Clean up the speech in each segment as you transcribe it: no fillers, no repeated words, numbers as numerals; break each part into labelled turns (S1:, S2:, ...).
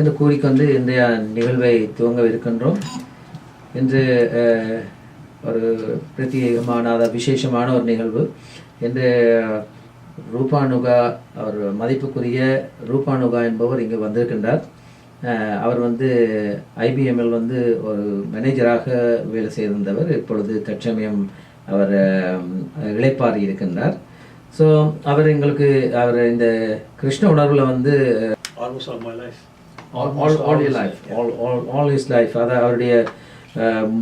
S1: என்று கூறிக்கொண்டு இன்றைய நிகழ்வை துவங்கவிருக்கின்றோம். இன்று ஒரு பிரத்யேகமான விசேஷமான ஒரு நிகழ்வு. இன்று ரூபானுகா, அவர் மதிப்புக்குரிய ரூபானுகா என்பவர் இங்கு வந்திருக்கின்றார். அவர் ஐபிஎம்மில் ஒரு மேனேஜராக வேலை செய்திருந்தவர். இப்பொழுது தற்சமயம் அவர் இளைப்பாறி இருக்கின்றார். ஸோ அவர் எங்களுக்கு இந்த கிருஷ்ண உணர்வில்
S2: almost all my life.
S1: all his life, அதாவது அவருடைய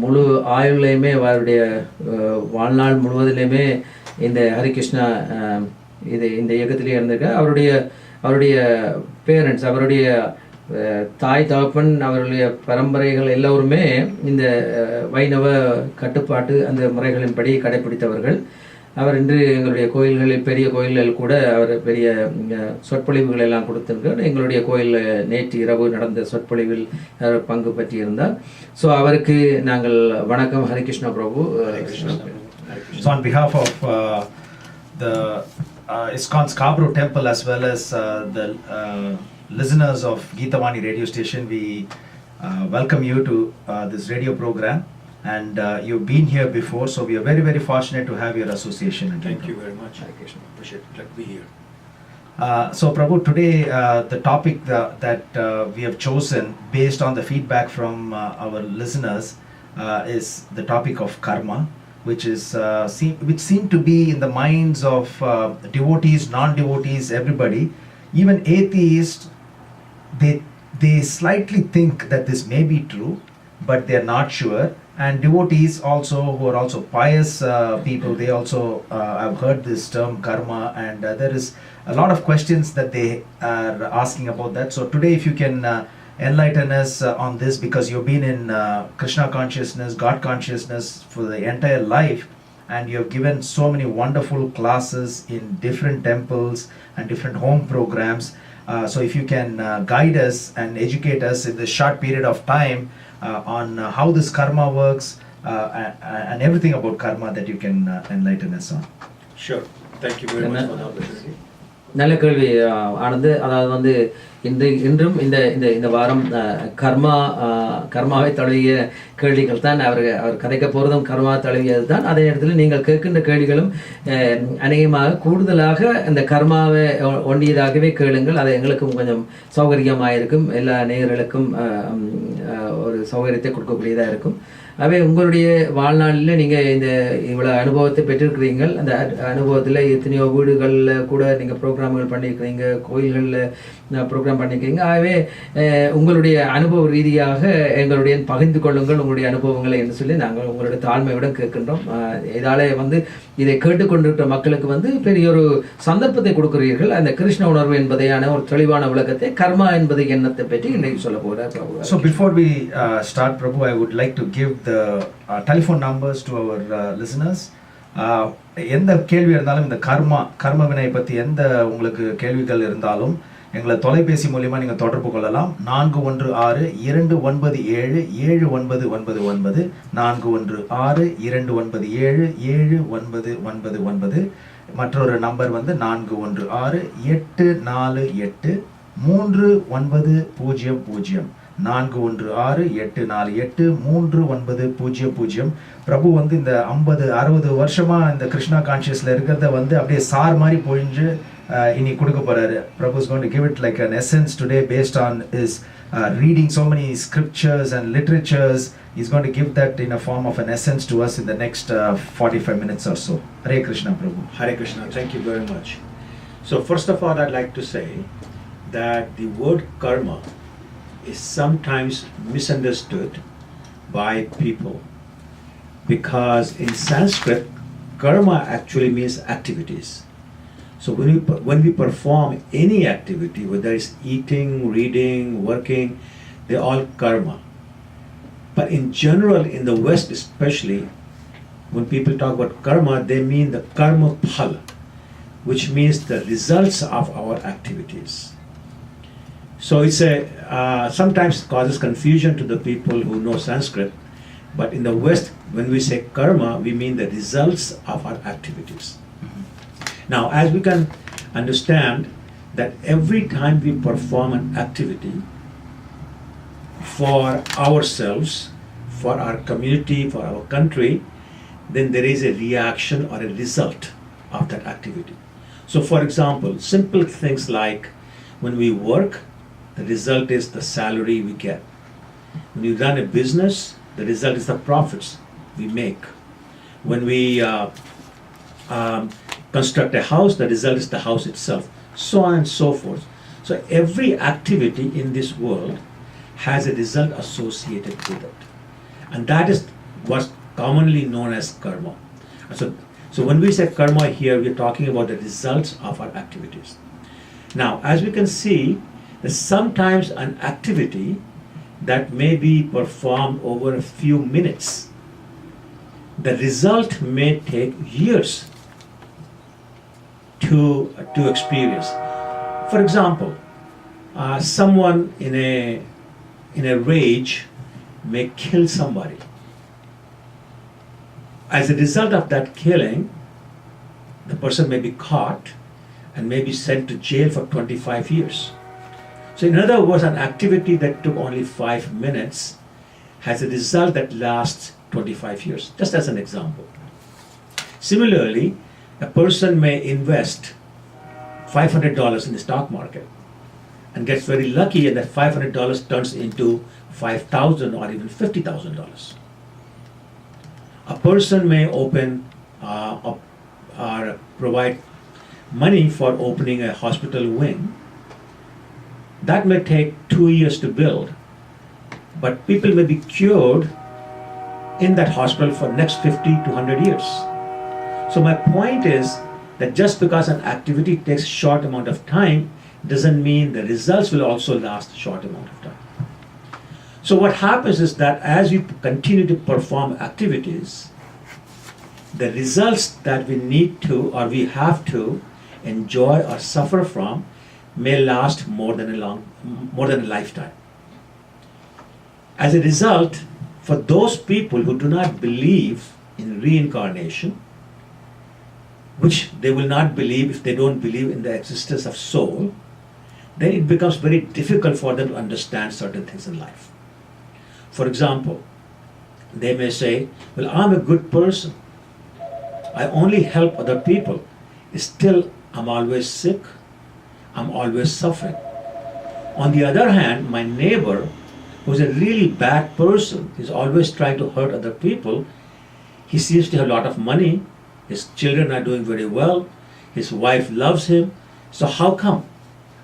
S1: முழு ஆயுளையுமே, அவருடைய வாழ்நாள் முழுவதிலுமே இந்த ஹரிகிருஷ்ணா இந்த இயக்கத்திலே இருந்திருக்க. அவருடைய பேரண்ட்ஸ், அவருடைய தாய் தகப்பன், அவருடைய பரம்பரைகள் எல்லோருமே இந்த வைணவ கட்டுப்பாட்டு அந்த முறைகளின்படி கடைபிடித்தவர்கள். அவர் இன்று எங்களுடைய கோயில்களில், பெரிய கோயில்கள் கூட அவர் பெரிய சொற்பொழிவுகள் எல்லாம் கொடுத்திருக்கார். எங்களுடைய கோயிலில் நேற்று இரவு நடந்த சொற்பொழிவில் பங்கு பற்றியிருந்தார். ஸோ அவருக்கு நாங்கள் வணக்கம். ஹரிகிருஷ்ணா பிரபு.
S3: So on behalf of the ISKCON Scarborough Temple as well as the listeners of Geetavani radio station, we welcome you to this radio program. And you've been here before, so we are very, very fortunate to have your association.
S2: Thank you very much. Appreciate it. Glad to be here.
S3: So Prabhu, today the topic that we have chosen based on the feedback from our listeners is the topic of karma, which seem to be in the minds of devotees, non-devotees, everybody. Even atheists, they slightly think that this may be true, but they are not sure. And devotees also, who are also pious people, they also have heard this term karma, and there is a lot of questions that they are asking about that. So today, if you can enlighten us on this, because you've been in Krishna consciousness, God consciousness for the entire life, and you have given so many wonderful classes in different temples and different home programs. So if you can guide us and educate us in this short period of time on how this karma works and everything about karma, that you can enlighten us on.
S2: Sure. Thank you very much for the opportunity.
S1: நல்ல கேள்வி ஆனந்த். அதாவது இன்றும் இந்த வாரம் கர்மாவை தழுவிய கேள்விகள் தான். அவர் கதைக்க போகிறதும் கர்மா தழுவியது தான். அதே நேரத்தில் நீங்கள் கேட்கின்ற கேள்விகளும் அநேகமாக கூடுதலாக இந்த கர்மாவை ஒண்டியதாகவே கேளுங்கள். அது எங்களுக்கும் கொஞ்சம் சௌகரியமாக இருக்கும், எல்லா நேயர்களுக்கும் ஒரு சௌகரியத்தை கொடுக்கக்கூடியதாக இருக்கும். அவை உங்களுடைய வாழ்நாளில் நீங்கள் இவ்வளோ அனுபவத்தை பெற்றிருக்கிறீர்கள். அந்த அனுபவத்தில் எத்தனையோ வீடுகளில் கூட நீங்கள் ப்ரோக்ராம்கள் பண்ணியிருக்கிறீங்க, கோயில்களில் ப்ரோக்ராம் பண்ணியிருக்கிறீங்க. ஆகவே உங்களுடைய அனுபவ ரீதியாக எங்களுடைய பகிர்ந்து கொள்ளுங்கள் உங்களுடைய அனுபவங்களை என்று சொல்லி நாங்கள் உங்களுடைய தாழ்மையுடன் கேட்கின்றோம். இதால் இதை கேட்டுக்கொண்டிருக்கிற மக்களுக்கு பெரிய ஒரு சந்தர்ப்பத்தை கொடுக்கிறீர்கள். அந்த கிருஷ்ண உணர்வு என்பதையான ஒரு தெளிவான விளக்கத்தை, கர்மா என்பது எண்ணத்தை பற்றி இன்றைக்கு சொல்ல போகிறார் பிரபு.
S3: So before we start, Prabhu, I would like to give the telephone numbers to our listeners. எந்த கேள்வி இருந்தாலும் இந்த கர்ம வினை பற்றி எந்த உங்களுக்கு கேள்விகள் இருந்தாலும் எங்களை தொலைபேசி மூலிமா நீங்கள் தொடர்பு கொள்ளலாம். 416-297-7999 416-297-7999. மற்றொரு நம்பர் 416-848-3900 416-848-3900. பிரபு இந்த 50-60 வருஷமா இந்த கிருஷ்ணா கான்ஷியஸ்ல இருக்கிறத அப்படியே சார் மாதிரி பொழிஞ்சு இனி கொடுக்க போறாரு. Prabhu is going to give it like an essence today based on his reading so many scriptures and literatures. He's going to give that in a form of an essence to us in the next 45 minutes or so. Hare Krishna, Prabhu.
S2: Hare Krishna. Thank you very much. So first of all, I'd like to say that the word karma is sometimes misunderstood by people, because in Sanskrit karma actually means activities. So when we perform any activity, whether it's eating, reading, working, they're all karma. But in general, in the West especially, when people talk about karma, they mean the karma phala, which means the results of our activities. So it's sometimes causes confusion to the people who know Sanskrit, but in the West, when we say karma, we mean the results of our activities. Now, as we can understand that every time we perform an activity, for ourselves, for our community, for our country, then there is a reaction or a result of that activity. So for example, simple things like when we work, the result is the salary we get. When you run a business, the result is the profits we make. When we construct a house, the result is the house itself, so on and so forth. So every activity in this world has a result associated with it. And that is what's commonly known as karma. So when we say karma here, we're talking about the results of our activities. Now, as we can see, there's sometimes an activity that may be performed over a few minutes. The result may take years to experience. For example, someone in a rage may kill somebody. As a result of that killing, the person may be caught and may be sent to jail for 25 years. So in other words, an activity that took only 5 minutes has a result that lasts 25 years, just as an example. Similarly, a person may invest $500 in the stock market and gets very lucky, and that $500 turns into $5,000 or even $50,000. A person may open or provide money for opening a hospital wing. That may take 2 years to build, but people may be cured in that hospital for next 50 to 100 years. So my point is that just because an activity takes short amount of time doesn't mean the results will also last short amount of time. So what happens is that as we continue to perform activities, the results that we need to or we have to enjoy or suffer from may last more than a lifetime. As a result, for those people who do not believe in reincarnation, which they will not believe if they don't believe in the existence of soul, then it becomes very difficult for them to understand certain things in life. For example, they may say, well, I'm a good person. I only help other people. Still, I'm always sick. I'm always suffering. On the other hand, my neighbor, who's a really bad person, is always trying to hurt other people. He seems to have a lot of money. His children are doing very well. His wife loves him. So how come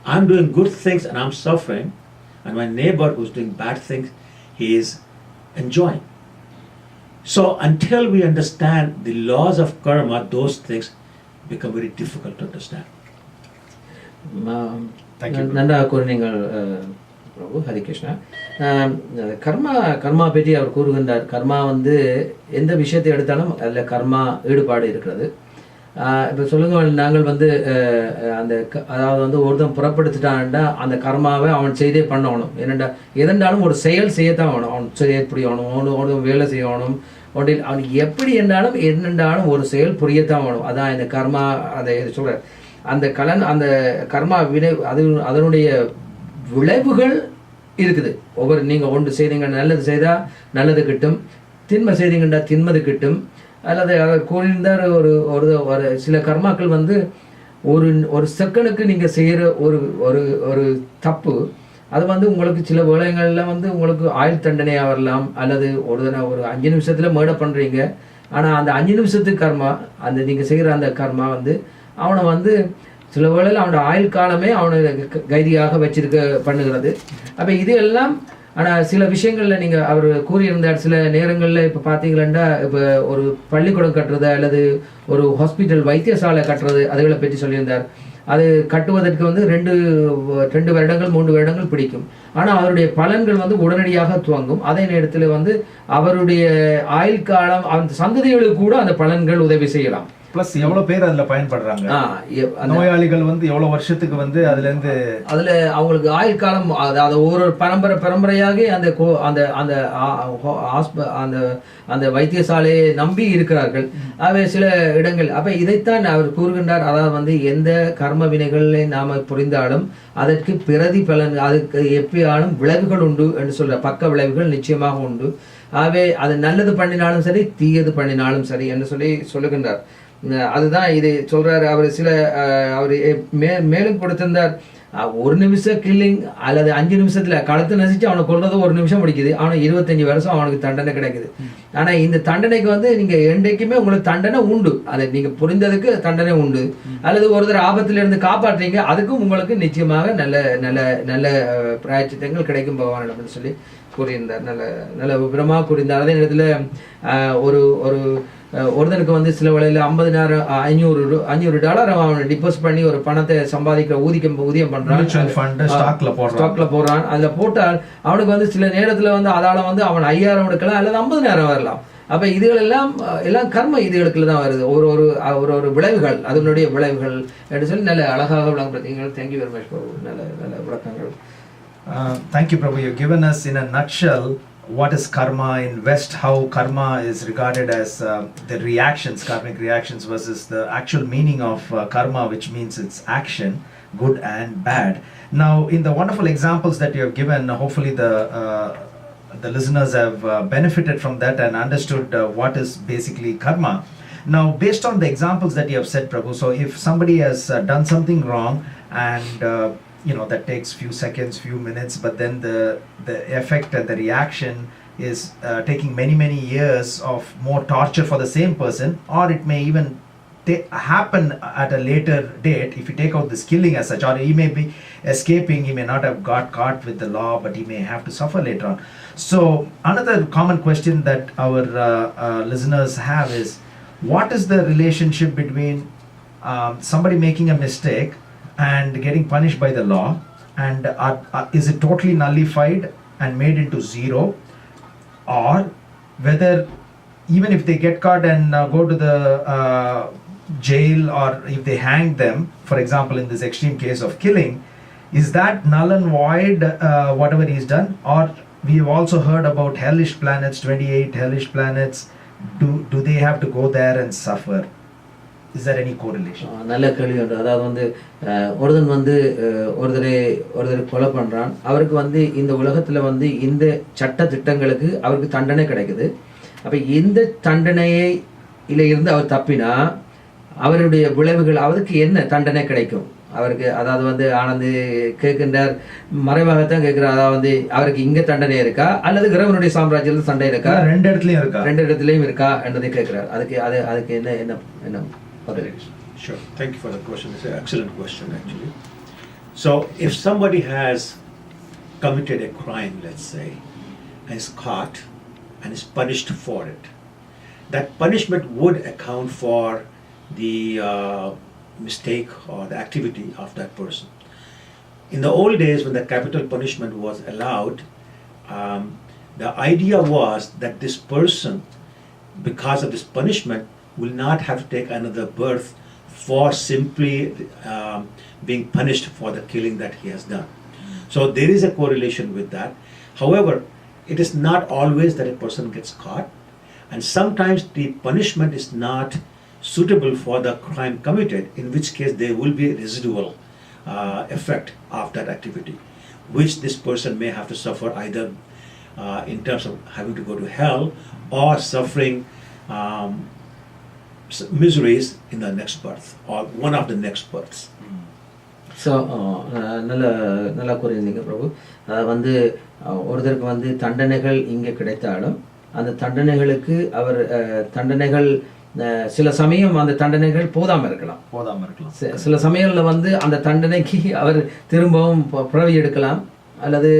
S2: I'm doing good things and I'm suffering, and my neighbor who's doing bad things, he is enjoying? So until we understand the laws of karma, those things become very difficult to understand.
S3: Thank you.
S1: நன்றாக கூறினீங்கள் பிரபு ஹரிகிருஷ்ணா. கர்மா பற்றி அவர் கூறுகின்றார். கர்மா வந்து எந்த விஷயத்தை எடுத்தாலும் அதில் கர்மா ஈடுபாடு இருக்கிறது. இப்போ சொல்லுங்க, நாங்கள் வந்து அதாவது வந்து ஒருத்தன் புறப்படுத்திட்டான்டா அந்த கர்மாவை அவன் செய்தே பண்ணணும். ஏனெண்டா எதென்றாலும் ஒரு செயல் செய்யத்தான் வேணும். அவன் எப்படி அவனும் வேலை செய்யணும். அவனுக்கு எப்படி என்றாலும் என்னென்றாலும் ஒரு செயல் புரியத்தான் வேணும். அதான் இந்த கர்மா அதை சொல்ற அந்த அந்த கர்மா வினை அதனுடைய விளைவுகள் இருக்குது. நீங்கள் ஒன்று செய்தீங்க, நல்லது செய்தால் நல்லது கிட்டும், தின்மை செய்தீங்கன்னா தின்மது கிட்டும். அல்லது அவர் கூறியிருந்தார், ஒரு சில கர்மாக்கள் வந்து ஒரு செகண்டுக்கு நீங்கள் செய்கிற ஒரு தப்பு, அது வந்து உங்களுக்கு சில வேளைகளில் வந்து உங்களுக்கு ஆயுள் தண்டனையாக வரலாம். அல்லது ஒரு 5 நிமிஷத்தில் மர்டர் பண்ணுறீங்க, ஆனால் அந்த 5 நிமிஷத்துக்கு கர்மா, அந்த நீங்கள் செய்கிற அந்த கர்மா வந்து அவனை வந்து சில வேளையில் அவனோட ஆயுள் காலமே அவனை கைதியாக வச்சிருக்க பண்ணுகிறது. அப்போ இது எல்லாம். ஆனால் சில விஷயங்களில் நீங்கள் அவர் கூறியிருந்தார், சில நேரங்களில் இப்போ பார்த்தீங்களா, இப்போ ஒரு பள்ளிக்கூடம் கட்டுறது அல்லது ஒரு ஹாஸ்பிட்டல் வைத்தியசாலை கட்டுறது, அதுகளை பற்றி சொல்லியிருந்தார். அது கட்டுவதற்கு வந்து 2 வருடங்கள் 3 வருடங்கள் பிடிக்கும். ஆனால் அவருடைய பலன்கள் வந்து உடனடியாக துவங்கும். அதே நேரத்தில் வந்து அவருடைய ஆயுள் காலம் அந்த சந்ததிகளுக்கு கூட அந்த பலன்கள் உதவி செய்யலாம்.
S3: பிளஸ் எவ்வளவு பேர் அதுல பயன்படுறாங்க,
S1: அந்த
S3: நோயாளிகள் வந்து எவ்வளவு வருஷத்துக்கு வந்து அதுல இருந்து
S1: அதுல அவங்களுக்கு ஆயுள் காலம், அதாவது ஒரு பரம்பரையாக அந்த அந்த அந்த அந்த அந்த வைத்தியசாலையை நம்பி இருக்கிறார்கள். அவை சில இடங்கள் அப்ப இதைத்தான் அவர் கூறுகின்றார். அதாவது வந்து எந்த கர்ம வினைகளை நாம புரிந்தாலும் அதற்கு பிரதி பலன், அதுக்கு எப்பயாலும் விளைவுகள் உண்டு என்று சொல்ற, பக்க விளைவுகள் நிச்சயமாக உண்டு. ஆகவே அது நல்லது பண்ணினாலும் சரி, தீயது பண்ணினாலும் சரி என்று சொல்லுகின்றார். அதுதான் இது சொல்றாரு. அவர் சில அவர் மேலும் கொடுத்திருந்தார். 1 நிமிஷம் கில்லிங் அல்லது 5 நிமிஷத்துல களத்து நசிச்சு அவனை கொல்றது 1 நிமிஷம் முடிக்குது, அவனுக்கு 25 வருஷம் அவனுக்கு தண்டனை கிடைக்குது. ஆனா இந்த தண்டனைக்கு வந்து நீங்க என்றைக்குமே உங்களுக்கு தண்டனை உண்டு, அதை நீங்க புரிந்ததுக்கு தண்டனை உண்டு. அல்லது ஒருத்தர் ஆபத்துல இருந்து காப்பாற்றீங்க, அதுக்கும் உங்களுக்கு நிச்சயமாக நல்ல நல்ல நல்ல பிராயச்சித்தங்கள் கிடைக்கும் பகவானிடம் சொல்லி கூறியிருந்தார். நல்ல நல்ல விவரமாக கூறியிருந்தார். அதே நேரத்தில் ஒருத்தனுக்கு வந்து சில வேளையில் $500 அவன் டிபாசிட் பண்ணி ஒரு பணத்தை சம்பாதிக்க ஊதியம் பண்றான், ஸ்டாக்ல போடுறான். அதுல போட்டால் அவனுக்கு வந்து சில நேரத்துல வந்து அதால வந்து அவன் 5000 எடுக்கலாம் அல்லது 50,000 வரலாம். அப்ப இதுகள் எல்லாம் கர்ம இதுகளுக்குள்ள தான் வருது. ஒரு விளைவுகள், அதனுடைய விளைவுகள் என்று சொல்லி நல்ல அழகாக விளங்குறீங்க. தேங்க்யூ வெரி மச் பிரபு. நல்ல நல்ல விளக்கங்கள்.
S3: Thank you, Prabhu. You've given us in a nutshell what is karma in West, how karma is regarded as the reactions, karmic reactions, versus the actual meaning of karma, which means it's action, good and bad. Now, in the wonderful examples that you have given, hopefully the listeners have benefited from that and understood what is basically karma. Now, based on the examples that you have said, Prabhu, so if somebody has done something wrong and that takes few seconds, few minutes, but then the effect and the reaction is taking many years of more torture for the same person, or it may even happen at a later date if you take out this killing as such, or he may be escaping, he may not have got caught with the law, but he may have to suffer later on. So another common question that our listeners have is, what is the relationship between somebody making a mistake and getting punished by the law, and is it totally nullified and made into zero, or whether even if they get caught and go to the jail, or if they hang them, for example in this extreme case of killing, is that null and void whatever he's done? Or we have also heard about hellish planets, 28 hellish planets. Do they have to go there and suffer? Is there any correlation?
S1: நல்ல கேள்வி உண்டு. அதாவது வந்து ஒருத்தன் வந்து ஒருத்தரை கொலை பண்றான், அவருக்கு வந்து இந்த உலகத்துல வந்து இந்த சட்ட திட்டங்களுக்கு அவருக்கு தண்டனை கிடைக்குது. அப்ப இந்த தண்டனையை இருந்து அவர் தப்பினா அவருடைய விளைவுகள், அவருக்கு என்ன தண்டனை கிடைக்கும் அவருக்கு? அதாவது வந்து ஆனந்து கேட்கின்றார், மறைவாகத்தான் கேட்கிறார். அதாவது வந்து அவருக்கு இங்க தண்டனை இருக்கா அல்லது இறைவனுடைய சாம்ராஜ்யத்தில் தண்டனை இருக்கா? ரெண்டு இடத்துலயும் இருக்கா என்றதை கேட்கிறார். அதுக்கு என்ன
S2: Sure. Thank you for the question. It's an excellent question, actually. So, if somebody has committed a crime, let's say, and is caught and is punished for it, that punishment would account for the mistake or the activity of that person. In the old days, when the capital punishment was allowed, the idea was that this person, because of this punishment, will not have to take another birth for simply being punished for the killing that he has done. So there is a correlation with that. However, it is not always that a person gets caught, and sometimes the punishment is not suitable for the crime committed, in which case there will be a residual effect of that activity, which this person may have to suffer either in terms of having to go to hell or suffering miseries in the next birth or one of the next births.
S1: So நல்லா கூறியிருந்தீங்க பிரபு. வந்து ஒருத்தருக்கு வந்து தண்டனைகள் இங்கே கிடைத்தாலும் அந்த தண்டனைகளுக்கு அவர் தண்டனைகள் சில சமயம் அந்த தண்டனைகள் போதாமல் இருக்கலாம். சில சமயங்களில் வந்து அந்த தண்டனைக்கு அவர் திரும்பவும் பிறவி எடுக்கலாம், அல்லது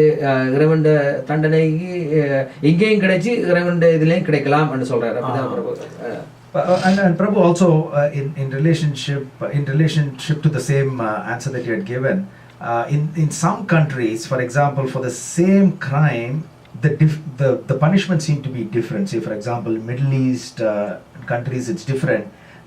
S1: இறைவன் தண்டனைக்கு இங்கேயும் கிடைச்சி இறைவன் இதுலேயும் கிடைக்கலாம் என்று சொல்றாரு. அப்படிதான் பிரபு.
S3: And Prabhu also in relationship to the same answer that you had given, in some countries, for example, for the same crime, the punishment seem to be different. Say for example, Middle East countries, it's different.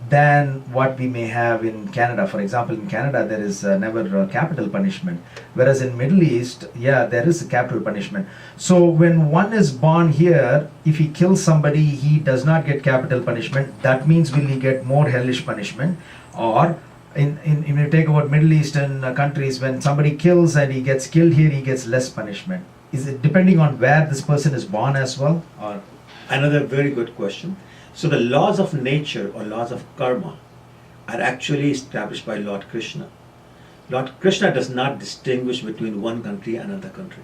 S3: than what we may have in Canada. For example, in Canada there is never capital punishment, whereas in Middle East, yeah, there is a capital punishment. So when one is born here, if he kills somebody, he does not get capital punishment. That means will he get more hellish punishment? Or in you take about Middle Eastern countries, when somebody kills and he gets killed here, he gets less punishment. Is it depending on where this person is born as well? Or
S2: Another very good question. So the laws of nature or laws of karma are actually established by Lord Krishna. Lord Krishna does not distinguish between one country and another country.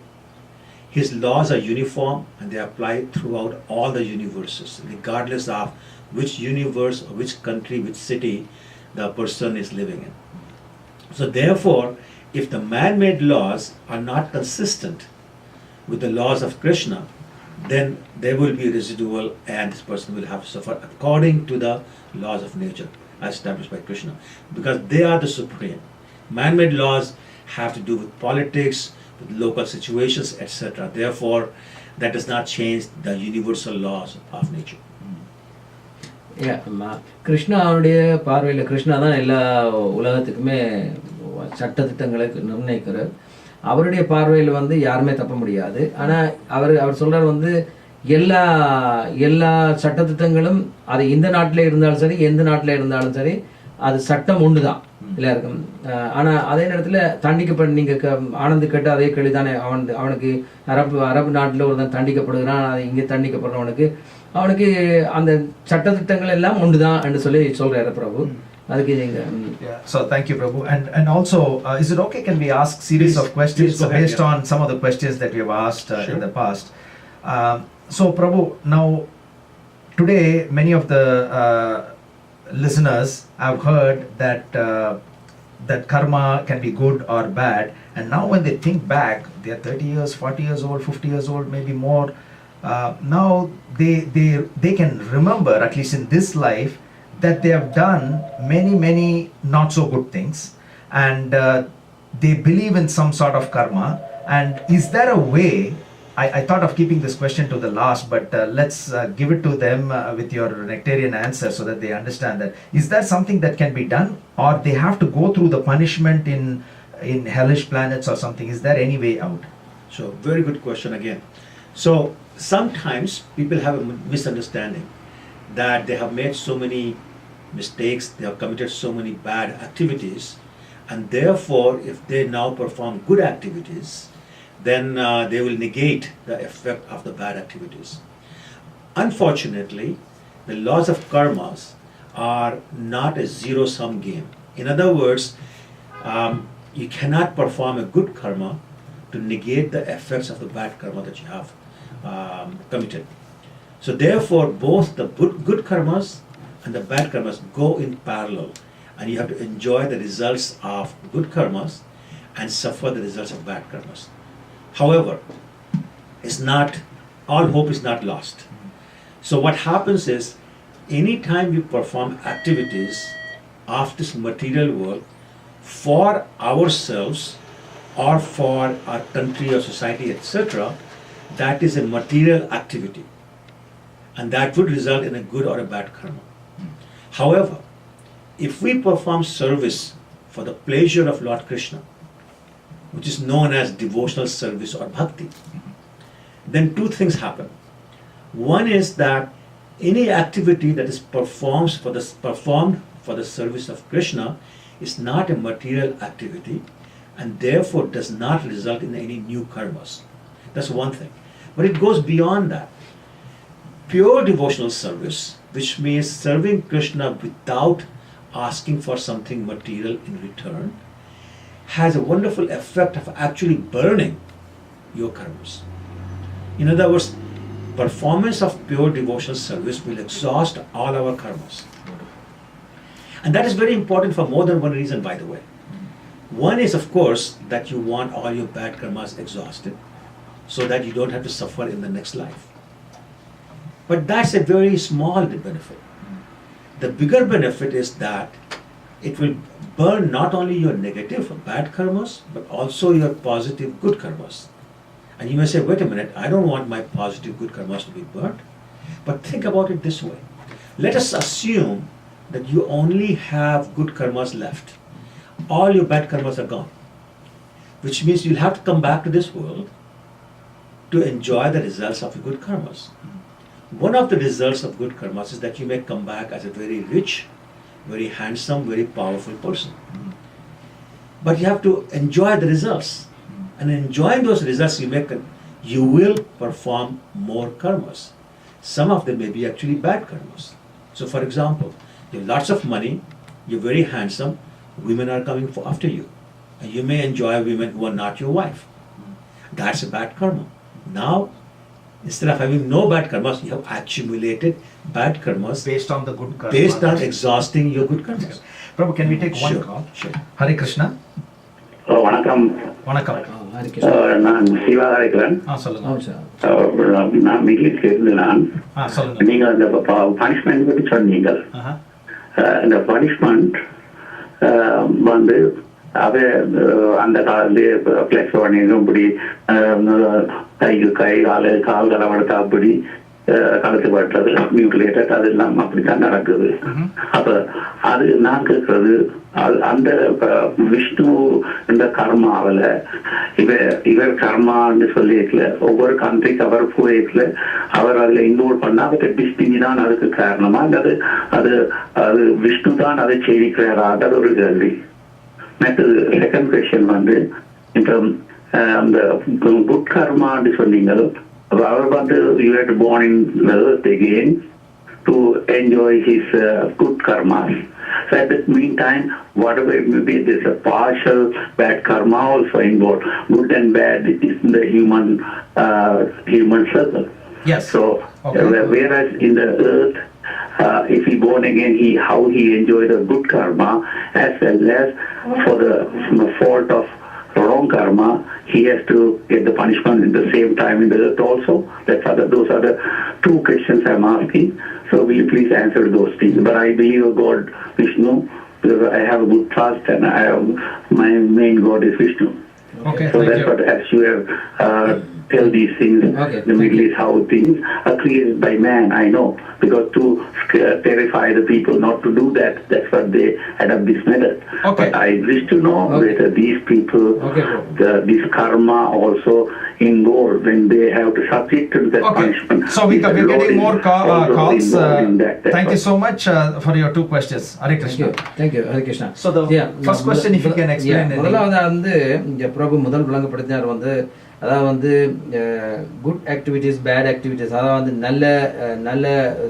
S2: His laws are uniform and they apply throughout all the universes, regardless of which universe or which country, which city the person is living in. So therefore, if the man-made laws are not consistent with the laws of Krishna, then there will be residual and this person will have to suffer according to the laws of nature as established by Krishna, because they are the supreme. Man-made laws have to do with politics, with local situations, etc. Therefore, that does not change the universal laws of nature.
S1: கிருஷ்ணாவுடைய பார்வையில் கிருஷ்ணா தான் எல்லா உலகத்துக்குமே சட்டத்திட்டங்களை நிர்ணயிக்கிறார். அவருடைய பார்வையில் வந்து யாருமே தப்ப முடியாது. ஆனால் அவர் சொல்றார் வந்து எல்லா எல்லா சட்டத்திட்டங்களும் அது இந்த நாட்டில் இருந்தாலும் சரி எந்த நாட்டில் இருந்தாலும் சரி அது சட்டம் ஒன்று தான் எல்லாருக்கும். ஆனால் அதே நேரத்தில் தண்டிக்கப்பட நீங்கள் ஆனந்து கேட்டு அதே கேள்வி தானே, அவனுக்கு அரபு நாட்டில் ஒருத்தன் தண்டிக்கப்படுகிறான், அது இங்கே தண்டிக்கப்படுறவனுக்கு அவனுக்கு அந்த சட்டத்திட்டங்கள் எல்லாம் ஒன்று தான் என்று சொல்லி சொல்கிறாரு பிரபு. அதுக்கு நீங்கள்
S3: So thank you, Prabhu. And also, is it okay? Can we ask series of questions based on some of the questions that we have asked in the past? So Prabhu, now today many of the listeners have heard that that karma can be good or bad, and now when they think back, they are 30 years, 40 years old, 50 years old, maybe more. Now they can remember, at least in this life, that they have done many not so good things, and they believe in some sort of karma. And is there a way, I thought of keeping this question to the last, but let's give it to them with your nectarian answer so that they understand that. Is there something that can be done, or they have to go through the punishment in hellish planets or something? Is there any way out?
S2: So very good question again. So sometimes people have a misunderstanding that they have made so many mistakes, they have committed so many bad activities, and therefore if they now perform good activities, then they will negate the effect of the bad activities. Unfortunately, the laws of karmas are not a zero-sum game. In other words, you cannot perform a good karma to negate the effects of the bad karma that you have committed. So therefore, both the good karmas and the bad karmas go in parallel, and you have to enjoy the results of good karmas and suffer the results of bad karmas. However, it's not, all hope is not lost. So what happens is, anytime you perform activities of this material world for ourselves or for our country or society, etc., that is a material activity, and that would result in a good or a bad karma. However, if we perform service for the pleasure of Lord Krishna, which is known as devotional service or bhakti, then two things happen. One is that any activity that is performed for the service of Krishna is not a material activity, and therefore does not result in any new karmas. That's one thing. But it goes beyond that. Pure devotional service, which means serving Krishna without asking for something material in return, has a wonderful effect of actually burning your karmas. In other words, performance of pure devotional service will exhaust all our karmas. And that is very important for more than one reason, by the way. One is, of course, that you want all your bad karmas exhausted so that you don't have to suffer in the next life. But that's a very small benefit. The bigger benefit is that it will burn not only your negative or bad karmas, but also your positive good karmas. And you may say, wait a minute, I don't want my positive good karmas to be burnt. But think about it this way. Let us assume that you only have good karmas left. All your bad karmas are gone. Which means you'll have to come back to this world to enjoy the results of your good karmas. One of the results of good karmas is that you may come back as a very rich, very handsome, very powerful person. But you have to enjoy the results. And enjoying those results, you will perform more karmas. Some of them may be actually bad karmas. So for example, you have lots of money, you're very handsome, women are coming after you. And you may enjoy women who are not your wife. That's a bad karma. Now, instead of having no bad karmas, you have accumulated bad karmas
S3: Based on the good karma.
S2: based on exhausting your good karmas.
S3: Prabhu, can we take one
S2: Sure,
S3: call?
S2: sure.
S3: Hare Krishna.
S4: வணக்கம்.
S3: வணக்கம்.
S1: ஹரிகிருஷ்ணா.
S4: நான் சிவா இருக்கிறேன்.
S3: சொல்லுங்க.
S1: ஆமாம் sir.
S4: நான் மிகில் சேர்ந்து
S3: சொல்லுங்க.
S4: நீங்க அந்த பனிஷ்மெண்ட் பற்றி சொன்னீங்க. இந்த பனிஷ்மெண்ட் வந்து அவ அந்த காலத்திலே பிளெக்ஸ் பண்ணிங்க இப்படி கால்களை வளர்த்தா அப்படி கழுத்து பட்டுறது மியூட்டிலேட்டட் அதெல்லாம் அப்படித்தான் நடக்குது. அப்ப அது நான் கேட்கறது அந்த விஷ்ணு இந்த கர்மாவில இவர் கர்மான்னு சொல்லியிருக்கல ஒவ்வொரு கண்ட்ரிக்கு அவர் போயிருக்கல அவர் அதுல இன்வால்வ் பண்ணா அவருக்கு டிஸ்டினி தான் அதுக்கு காரணமா அல்லது அது அது விஷ்ணு தான் அதை செய்திக்கிறாரா அது ஒரு கேள்வி. மற்றது செகண்ட் கொஸ்டின் வந்து இப்போ அந்த குட் கர்மான்னு சொன்னீங்களோ அவர் வந்து you had born in the earth again to enjoy his good karmas. So at the meantime, whatever it may be, there's a partial bad karma also involved. Good and bad is in the human circle.
S3: Yes.
S4: So whereas in the earth, if he born again, how he enjoyed the good karma as well as for the fault of wrong karma, he has to get the punishment in the same time in the earth also. Those are the two questions I'm asking. So will you please answer those things? But I believe God Vishnu because I have a good trust and my main God is Vishnu.
S3: Okay,
S4: So
S3: thank
S4: that's
S3: you.
S4: what as you have tell these things,
S1: Okay,
S4: the Middle East, how things are created by man, I know. Because to terrify the people not to do that, that's what they adopt this method.
S3: Okay.
S4: But I wish to know whether these people, this karma also involved when they have to subject to that
S3: Okay.
S4: punishment.
S3: So we're getting more
S4: also
S3: calls.
S4: involved in that. That's
S3: Thank you
S4: what-
S3: so much for your two questions. Hare
S1: Thank
S3: Krishna.
S1: you. Thank you, Harikrishna.
S3: So the first question, if you can explain anything.
S1: முதலாவது வந்து இங்க பிரபு முதல் விளங்கப்படுத்தினார் வந்து அதாவது வந்து good activities bad activities அதாவது வந்து நல்ல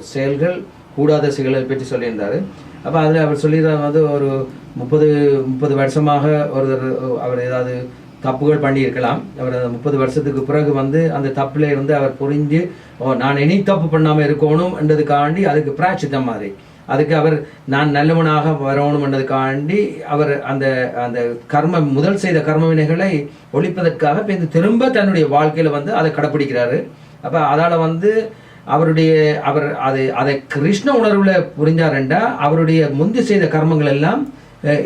S1: செயல்கள் கூடாத செயல்களை பற்றி சொல்லியிருந்தாரு. அப்போ அதில் அவர் சொல்லியிருந்தார் வந்து ஒரு 30 வருஷமாக அவர் ஏதாவது தப்புகள் பண்ணியிருக்கலாம். அவர் அந்த 30 வருஷத்துக்கு பிறகு வந்து அந்த தப்புல இருந்து அவர் புரிஞ்சு நான் இனி தப்பு பண்ணாமல் இருக்கணும்ன்றதுக்காண்டி அதுக்கு பிராய்ச்சித்தம் மாதிரி அதுக்கு அவர் நான் நல்லவனாக வரணும்ன்றதுக்காண்டி அவர் அந்த அந்த முதல் செய்த கர்ம வினைகளை ஒழிப்பதற்காக இப்போ திரும்ப தன்னுடைய வாழ்க்கையில் வந்து அதை கடைப்பிடிக்கிறாரு. அப்போ அதால் வந்து அவர் அதை கிருஷ்ண உணர்வுல புரிஞ்சாருண்டா அவருடைய முந்தி செய்த கர்மங்கள் எல்லாம்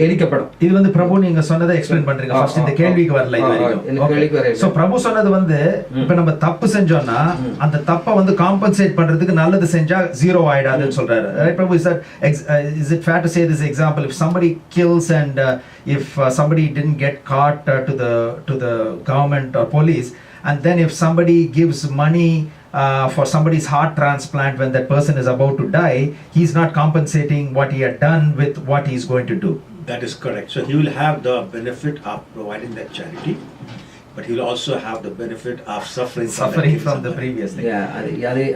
S1: எரிக்கப்படும்.
S3: இது வந்து பிரபு நீங்க சொன்னதை எக்ஸ்பிளைன் பண்றீங்க. ஃபர்ஸ்ட் இந்த கேள்விக்கு வரல இது வரைக்கும். சோ பிரபு சொன்னது வந்து இப்ப நம்ம தப்பு செஞ்சோம்னா அந்த தப்பை வந்து காம்பன்சேட் பண்றதுக்கு நல்லது செஞ்சா ஜீரோ ஆயிடாதுன்னு சொல்றாரு. Right, Prabhu, is it fair to say this example, if somebody kills and if somebody didn't get caught to the government or police, and then if somebody gives money for somebody's heart transplant when that person is about to die, he's not compensating what he had done with what he's going to do.
S2: That is correct. So he will have the benefit of providing that charity, but he will also have the benefit of suffering
S3: from the previous thing.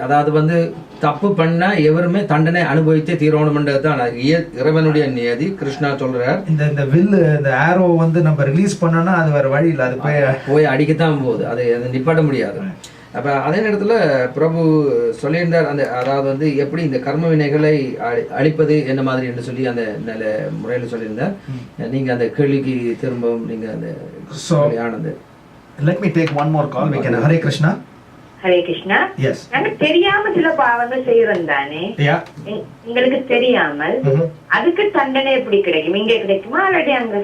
S1: அதாவது வந்து தப்பு பண்ணா எவருமே தண்டனை அனுபவித்தே தீரணும்ன்றது தான் இறைவனுடைய நியதி. கிருஷ்ணா சொல்றார்
S3: இந்த வில்லு இந்த ஆரோ வந்து நம்ம ரிலீஸ் பண்ணோம்னா அது வேற வழி இல்லை, அது
S1: போய் அடிக்கத்தான் போகுது, அதை நிப்பாட்ட முடியாது. அப்போ அதே நேரத்தில் பிரபு சொல்லியிருந்தார் அதாவது வந்து எப்படி இந்த கர்ம வினைகளை அழிப்பது என்ன மாதிரி என்று சொல்லி அந்த நல்ல முறையில் சொல்லியிருந்தார். நீங்கள் அந்த கேள்விக்கு திரும்பவும் நீங்கள் அந்த Anand.
S3: Let me take one more call. We can Hare Krishna.
S5: Hare Krishna.
S3: Yes.
S5: நாங்க தெரியாம சில பாவங்கள் செய்யறோம் தானே. உங்களுக்கு தெரியாமல் அதுக்கு தண்டனை எப்படி கிடைக்கும்? இங்க கிடைக்குமா அல்லது அங்க?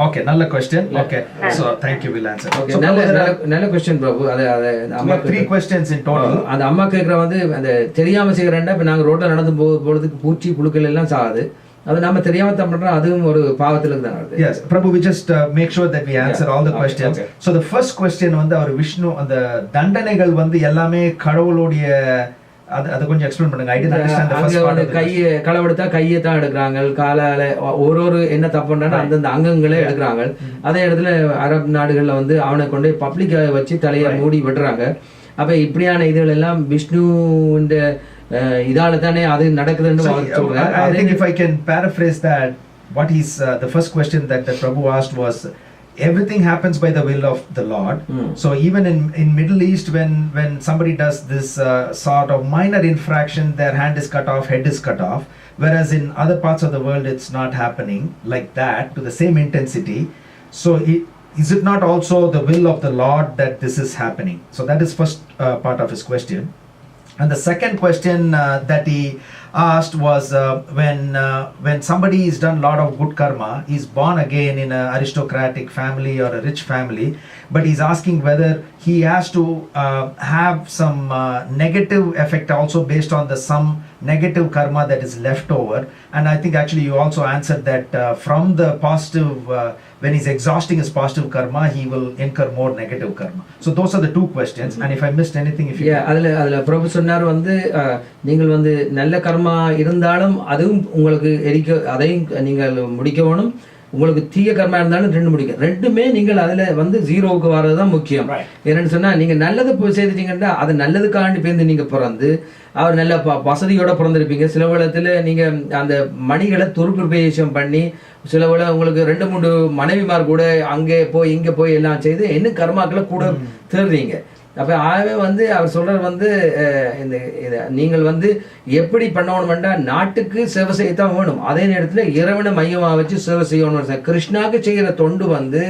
S3: Okay, நல்ல question.
S1: Yeah.
S3: Okay, so thank you. We'll answer.
S1: Okay
S3: So,
S1: நல்ல
S3: Prabhu, there
S1: நல்ல
S3: are-
S1: நல்ல கொஸ்டின் பிரபு அது அது
S3: we
S1: அம்மா
S3: have 3 questions in total.
S1: அந்த அம்மா கேட்குற வந்து அந்த தெரியாம செய்கிறேன்டா இப்போ நாங்கள் ரோட்டில் நடந்து போகிறதுக்கு பூச்சி புழுக்கள் எல்லாம் சாகுது அது நம்ம தெரியாம தான் பண்றோம் அதுவும் ஒரு பாவத்திலிருந்து தான் வருது
S3: Yes, Prabhu, we just make sure that we answer
S1: Yeah.
S3: all the
S1: Okay,
S3: questions.
S1: okay.
S3: So the first question வந்து அவர் விஷ்ணு அந்த தண்டனைகள் வந்து எல்லாமே கடவுளுடைய அது கொஞ்சம் எக்ஸ்பிளைன் பண்ணுங்க. I didn't understand the first
S1: அங்க
S3: part
S1: வந்து
S3: of the
S1: கையை களவெடுத்தா கையை தான் எடுக்கிறாங்க காலால ஒரு என்ன தப்பு பண்றாங்க அந்தந்த அங்கங்களே எடுக்கிறாங்க அதே இடத்துல அரபு நாடுகள்ல வந்து அவனை கொண்டு பப்ளிக்கா வச்சு தலையை மூடி விடுறாங்க அப்ப இப்படியான இதுகள் எல்லாம் விஷ்ணுவின் இதால தானே அது நடக்குதுன்னு அவர்
S3: So,
S1: சொல்றாரு
S3: I think if I can paraphrase that, what he's the first question that Prabhu asked was, everything happens by the will of the Lord. So even in Middle East, when somebody does this sort of minor infraction, their hand is cut off, head is cut off, whereas in other parts of the world it's not happening like that to the same intensity. So is it not also the will of the Lord that this is happening? So that is first part of his question. And the second question that he asked was when somebody has done a lot of good karma, he's born again in an aristocratic family or a rich family, but he's asking whether he has to have some negative effect also based on some negative karma that is left over. And I think actually you also answered that from the positive, when he's exhausting his positive karma, he will incur more negative karma. So those are the 2 questions. And if I missed anything, if you
S1: அதுல பிரபு சொன்னார் வந்து நீங்கள் வந்து நல்ல கர்மா இருந்தாலும் அதுவும் உங்களுக்கு அதையும் நீங்கள் முடிக்க வேணும் உங்களுக்கு தீய கர்மா இருந்தாலும் 2 முடிக்கும் 2மே நீங்கள் அதுல வந்து 0க்கு வர்றதுதான் முக்கியம் என்னன்னு சொன்னா நீங்க நல்லது செய்துட்டீங்கன்னா அது நல்லதுக்காண்டி பேருந்து நீங்க பிறந்து அவர் நல்ல வசதியோட பிறந்திருப்பீங்க சில வேளத்துல நீங்க அந்த மணிகளை துருப்பிரவேசம் பண்ணி சில வேளை உங்களுக்கு 2-3 மனைவிமார் கூட அங்கே போய் இங்க போய் எல்லாம் செய்து என்ன கர்மாக்களை கூட தேடுறீங்க அப்ப ஆகவே வந்து அவர் சொல்றது வந்து நீங்கள் வந்து எப்படி பண்ணணும்னா நாட்டுக்கு சேவை செய்யத்தான் வேணும் அதே நேரத்துல இறைவனை மையமா வச்சு சேவை செய்யணும் கிருஷ்ணாக்கு செய்யற தொண்டு வந்து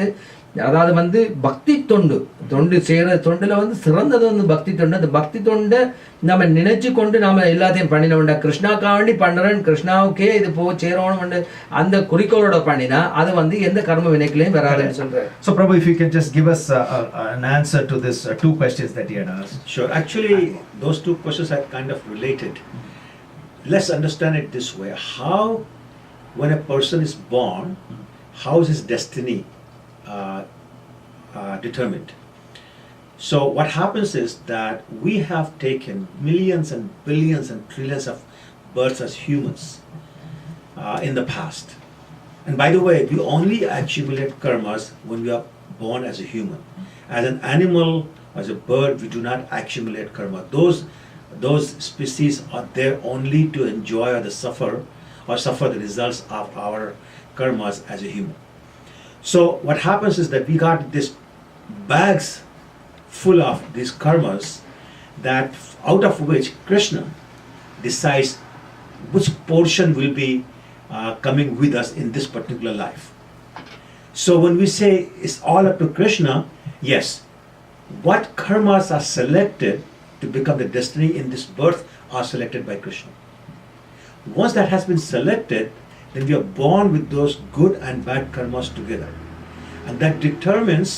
S1: அதாவது வந்து பக்தி தொண்டு செய்யற தொண்டுல வந்து சிறந்தது வந்து பக்தி தொண்டு அந்த பக்தி தொண்டை நம்ம நினைச்சு கொண்டு நாம எல்லாத்தையும் பண்ணினோம்டா கிருஷ்ணாக்காண்டி பண்றேன் கிருஷ்ணாவுக்கே இது சேரணும் அந்த குறிக்கோளோட பண்ணினா அது வந்து எந்த கர்ம வினைக்குலையும் வராதுன்னு சொல்றேன்.
S3: So Prabhu, if you can just give us an answer to this 2 questions that he had asked.
S2: Sure. Actually, those 2 questions are kind of related. Let's understand it this way. How, when a person is born, how is his destiny determined? So what happens is that we have taken millions and billions and trillions of births as humans in the past. And by the way, we only accumulate karmas when we are born as a human. As an animal, as a bird, we do not accumulate karma. Those species are there only to enjoy or suffer the results of our karmas as a human. So what happens is that we got these bags full of these karmas that out of which Krishna decides which portion will be coming with us in this particular life. So when we say it's all up to Krishna, yes, what karmas are selected to become the destiny in this birth are selected by Krishna. Once that has been selected, then we are born with those good and bad karmas together. And that determines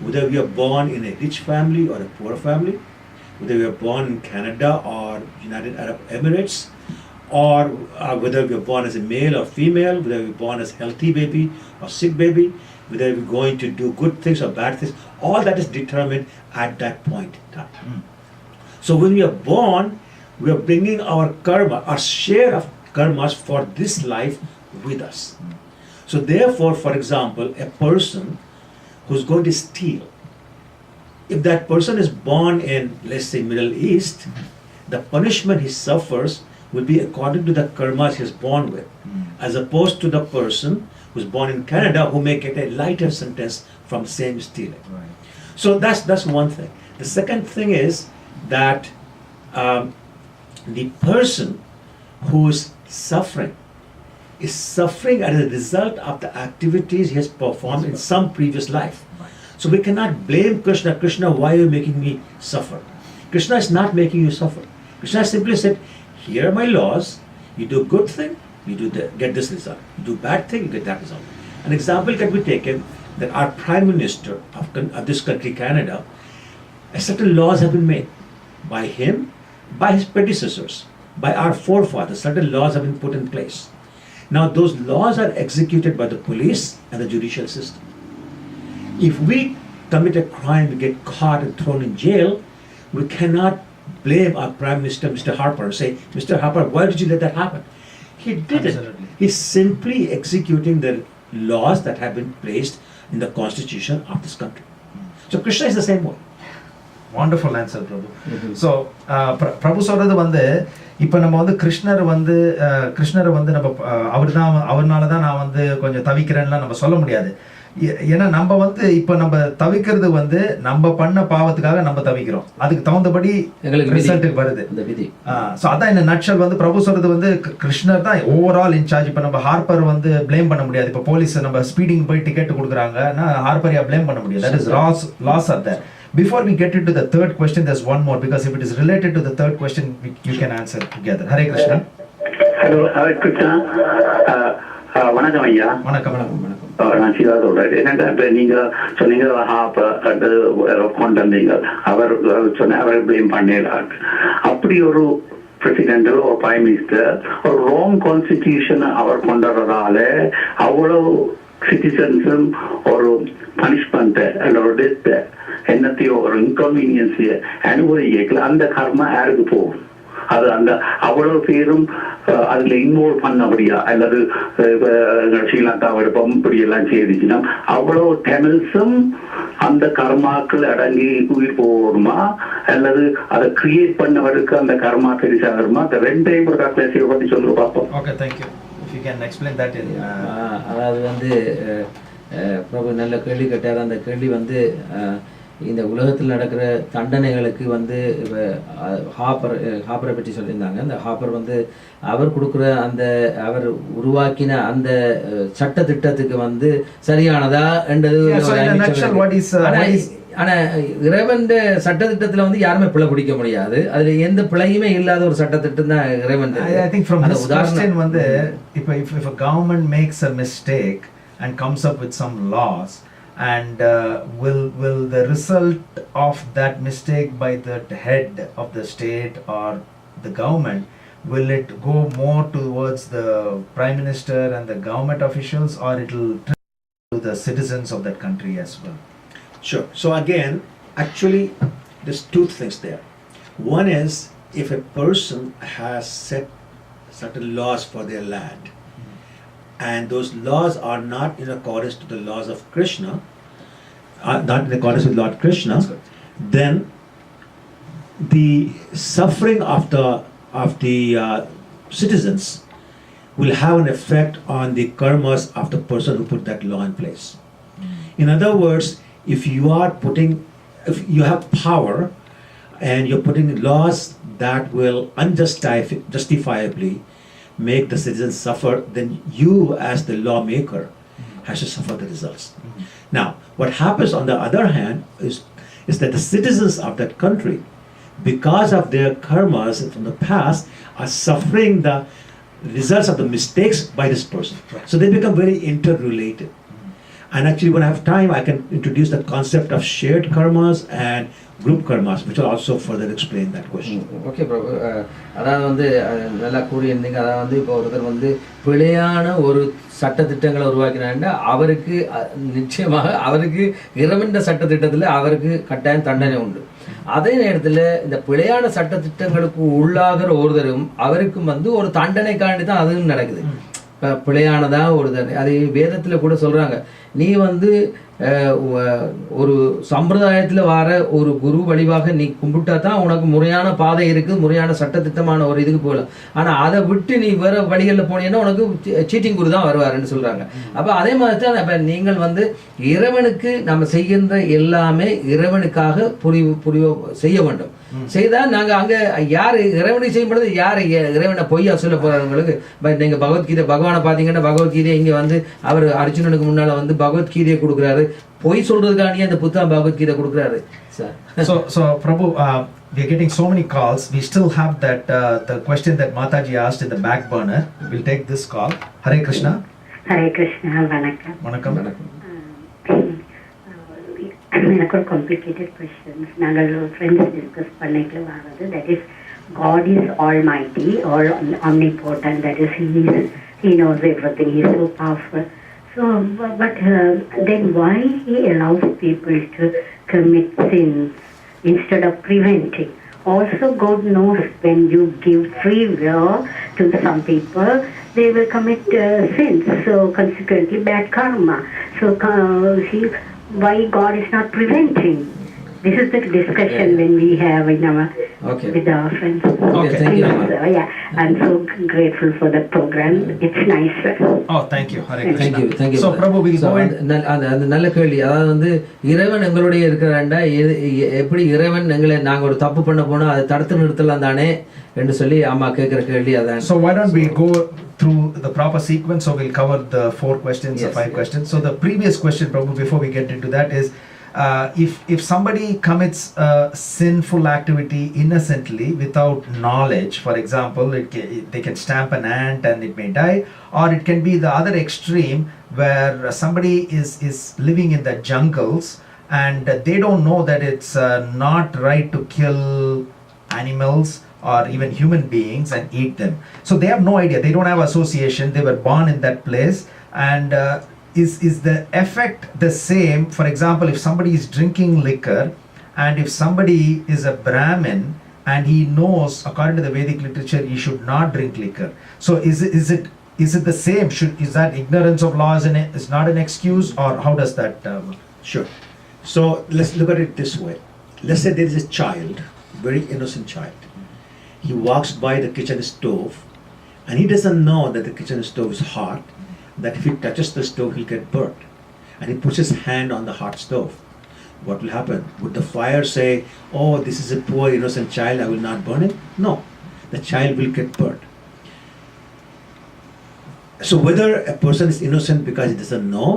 S2: whether we are born in a rich family or a poor family, whether we are born in Canada or United Arab Emirates, or whether we are born as a male or female, whether we are born as healthy baby or sick baby, whether we are going to do good things or bad things, all that is determined at that point in time. So when we are born, we are bringing our karma, our share of karmas for this life with us. So therefore, for example, a person who's going to steal, if that person is born in, let's say, Middle East, the punishment he suffers will be according to the karmas he is born with, as opposed to the person who's born in Canada who may get a lighter sentence from the same stealing.
S3: Right.
S2: So that's one thing. The second thing is that the person who is suffering as a result of the activities he has performed in some previous life. So we cannot blame Krishna. Krishna, why are you making me suffer? Krishna is not making you suffer. Krishna simply said, here are my laws. You do good thing, you get this result. You do bad thing, you get that result. An example can be taken that our Prime Minister of this country, Canada, certain laws have been made by him, by his predecessors, by our forefathers. Certain laws have been put in place. Now those laws are executed by the police and the judicial system. If we commit a crime, we get caught and thrown in jail, we cannot blame our Prime Minister, Mr. Harper, and say, Mr. Harper, why did you let that happen? He didn't.
S3: Absolutely.
S2: He's simply executing the laws that have been placed in the constitution of this country. So Krishna is the same way.
S3: Wonderful answer, Prabhu. So, பிரபு சொல்றது வந்து இப்போ நம்ம வந்து கிருஷ்ணரை வந்து நம்ம அவர்னால தான் நான் வந்து கொஞ்சம் தவிக்கிறேன்லாம் நம்ம சொல்ல முடியாது. ஏன்னா நம்ம வந்து இப்போ நம்ம தவிக்கிறது வந்து நம்ம பண்ண பாவத்துக்காக நம்ம தவிக்கிறோம். அதுக்கு தகுந்தபடி ரிசல்ட்டுக்கு வருது. ஸோ அதான் இந்த நட்சல் வந்து பிரபு சொல்றது வந்து கிருஷ்ணர் தான் ஓவரால் இன்சார்ஜ். இப்போ நம்ம ஹார்பர் வந்து பிளேம் பண்ண முடியாது. இப்போ போலீஸ் நம்ம ஸ்பீடிங் போய் டிக்கெட் கொடுக்குறாங்கன்னா ஹார்பரையா பிளேம் பண்ண முடியாது. That is laws are there. Before we get into the third question, there's one more, because if it is related to the third question, you can answer together. Hare Krishna.
S4: Hello, Hare Krishna. வணக்கம் ஐயா.
S3: வணக்கம்.
S4: நான் சிவா சொல்றேன். என்னடா இப்ப நீங்க சொன்னீங்க கொண்டு வந்தீங்க, அவர் சொன்ன அவர் பிளேம் பண்ணிடுறாரு. அப்படி ஒரு பிரசிடென்ட் ஒரு பிரைம் மினிஸ்டர் ஒரு ராங் கான்ஸ்டிடியூஷன் அவர் கொண்டு வர்றதால அவ்வளவு சிட்டிசன்ஸும் ஒரு பனிஷ்மெண்ட் ஒரு டெத் என்னத்தையோ ஒரு இன்கன்வீனியன்ஸ் அனுபவிக்கல. அந்த கர்மா யாருக்கு போகும்? அது அந்த அவ்வளவு பேரும் அதுல இன்வால்வ் பண்ணபடியா, அல்லது ஸ்ரீலங்கா எடுப்போம் இப்படி எல்லாம் செய்துச்சுன்னா அவ்வளவு தமிழ்ஸும் அந்த கர்மாக்கள் அடங்கி உயிர் போகணுமா, அல்லது அதை கிரியேட் பண்ணவருக்கு அந்த கர்மா பெருசாகுமா? அந்த ரெண்டையும் ஒரு கிளாஸை பற்றி சொல்லுங்க பார்ப்போம்.
S3: Okay, thank you. If you can explain that in
S1: அதாவது வந்து பிரபு நல்ல கேள்வி கேட்டார். அந்த கேள்வி வந்து இந்த உலகத்தில் நடக்கிற தண்டனைகளுக்கு வந்து ஹாப்பரை பற்றி சொல்லியிருந்தாங்க. அந்த ஹாப்பர் வந்து அவர் கொடுக்குற அந்த அவர் உருவாக்கின அந்த சட்ட திட்டத்துக்கு வந்து சரியானதா என்றது. ஆனா இறைவன் சட்டத்திட்டத்துல வந்து யாருமே பிழை பிடிக்க முடியாது. அதுல எந்த பிழையுமே இல்லாத ஒரு சட்டத்திட்டம் தான் இறைவன்.
S3: I think from this question வந்து if a government makes a mistake and comes up with some laws, and will the result of that mistake by the head of the state or the government, will it go more towards the prime minister and the government officials, or it will to the citizens of that country as well?
S2: Sure. So again, actually there's two things there. One is, if a person has set certain laws for their land, and those laws are not in accordance to the laws of Krishna, not in accordance with Lord Krishna, then the suffering of the citizens will have an effect on the karmas of the person who put that law in place. In other words, if you have power and you're putting laws that will unjustifiably make the citizens suffer, then you as the lawmaker has to suffer the results. Now, what happens on the other hand is that the citizens of that country, because of their karmas from the past, are suffering the results of the mistakes by this person. So they become very interrelated. And actually, when I have time, I can introduce the concept of shared karmas and group karmas, which will also further explain that question.
S1: Okay Prabhu, அதாவது வந்து நல்லா கூறியிருந்தீங்க. அதாவது வந்து இப்போ ஒருத்தர் வந்து பிழையான ஒரு சட்டத்திட்டங்களை உருவாக்கினாங்கன்னா அவருக்கு நிச்சயமாக அவருக்கு இறைவன் சட்டத்திட்டத்தில் அவருக்கு கட்டாயம் தண்டனை உண்டு. அதே நேரத்தில் இந்த பிழையான சட்டத்திட்டங்களுக்கு உள்ளாகிற ஒருத்தரும் அவருக்கும் வந்து ஒரு தண்டனைக்காண்டி தான் அதுவும் நடக்குது. இப்போ பிழையானதா ஒரு தண்டனை. அது வேதத்தில் கூட சொல்கிறாங்க, நீ வந்து ஒரு சம்பிரதாயத்தில் வர ஒரு குரு வழிவாக நீ கும்பிட்டா தான் உனக்கு முறையான பாதை இருக்குது, முறையான சட்டத்திட்டமான ஒரு இதுக்கு போகலாம். ஆனால் அதை விட்டு நீ வேற வழிகளில் போனீங்கன்னா உனக்கு சீட்டிங் குரு தான் வருவாருன்னு சொல்கிறாங்க. அப்போ அதே மாதிரி தான் இப்போ நீங்கள் வந்து இறைவனுக்கு நம்ம செய்கின்ற எல்லாமே இறைவனுக்காக புரிய செய்ய வேண்டும். செய்தால் நாங்கள் அங்கே யார் இறைவனுக்கு செய்யும்பொழுது யார் இறைவனை பொய்யா சொல்ல போகிறவங்களுக்கு. நீங்கள் பகவத்கீதை பகவானை பார்த்தீங்கன்னா பகவத்கீதை இங்கே வந்து அவர் அர்ஜுனனுக்கு முன்னால் வந்து பகவத்கீதையை கொடுக்குறாரு. பொய் சொல்றதுக்காண்டியே அந்த புத்தகம் பகவத்கீதை கொடுக்குறாரு sir.
S3: So Prabhu, we are getting so many calls. We still have that the question that Mataji asked in the back burner. We'll take this call. Hare Krishna.
S6: Hare Krishna, வணக்கம்.
S3: வணக்கம்.
S6: எனக்கு ஒரு காம்ப்ளிகேட்டட் கொஸ்டின்ஸ். நாங்கள் ஃப்ரெண்ட்ஸ் டிஸ்கஸ் பண்ணிட்டு வர்றது, that is God is almighty or omnipotent, that is he knows everything, he is so powerful. So but then why he allows people to commit sins instead of preventing? Also God knows when you give free will to some people, they will commit sins, so consequently bad karma. So why God is not preventing? This is the discussion when we have in our with our friends.
S1: Okay, thank you.
S6: Yeah, I'm so grateful for the program. It's nice.
S3: Oh, thank you. Hare Krishna.
S1: Thank you.
S3: So Prabhu, we'll go in.
S1: அந்த நல்ல கேள்வி. அதாவது வந்து இறைவன் எங்களுடைய இருக்கிறாண்டா, எப்படி இறைவன் எங்களை நாங்க ஒரு தப்பு பண்ண போனா அதை தடுத்து நிறுத்தலாம் தானே என்று சொல்லி அம்மா கேட்கிற கேள்வி அதான்.
S3: So why don't we go through the proper sequence? So we'll cover the 4 questions or 5 questions. So the previous question, Prabhu, before we get into that, is if somebody commits a sinful activity innocently without knowledge, for example, they can stamp an ant and it may die, or it can be the other extreme where somebody is living in the jungles and they don't know that it's not right to kill animals or even human beings and eat them. So they have no idea, they don't have association, they were born in that place, and is the effect the same? For example, if somebody is drinking liquor and if somebody is a Brahmin and he knows according to the Vedic literature he should not drink liquor, so is it the same? Is that ignorance of laws and is not an excuse, or how does that
S2: Sure. So let's look at it this way. Let's say there is a child, very innocent child. He walks by the kitchen stove and he doesn't know that the kitchen stove is hot, that if he touches the stove he'll get burnt, and he puts his hand on the hot stove. What will happen? Would the fire say, oh, this is a poor innocent child, I will not burn it? No, the child will get burnt. So whether a person is innocent because he doesn't know,